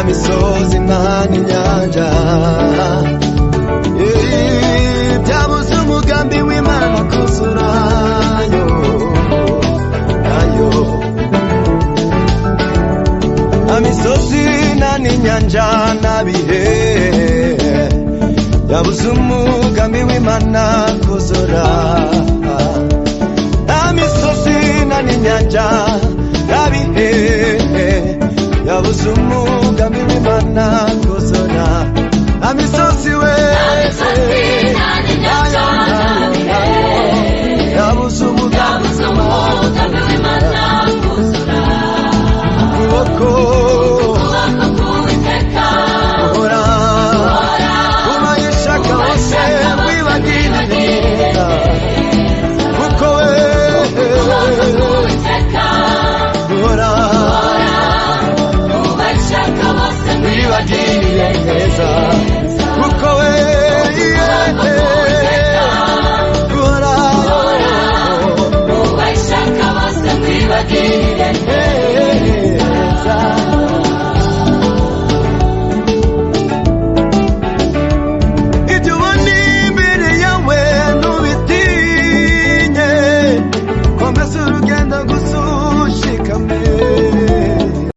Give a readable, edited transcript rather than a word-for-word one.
Imisozi n'inyanja byabuze umugambi w'Imana kuzurayo imisozi n'inyanja nabihe byabuze umugambi w'Imana kuzura imisozi n'inyanja nabihe byabuze umugambi w'Imana kuzura imisozi we byabuze umugambi w'Imana kuzura ukuboko k'Uwiteka guhora ubayishaka bose wibagirira kuko we guhora ubayishaka bose wibagirira neza kuko we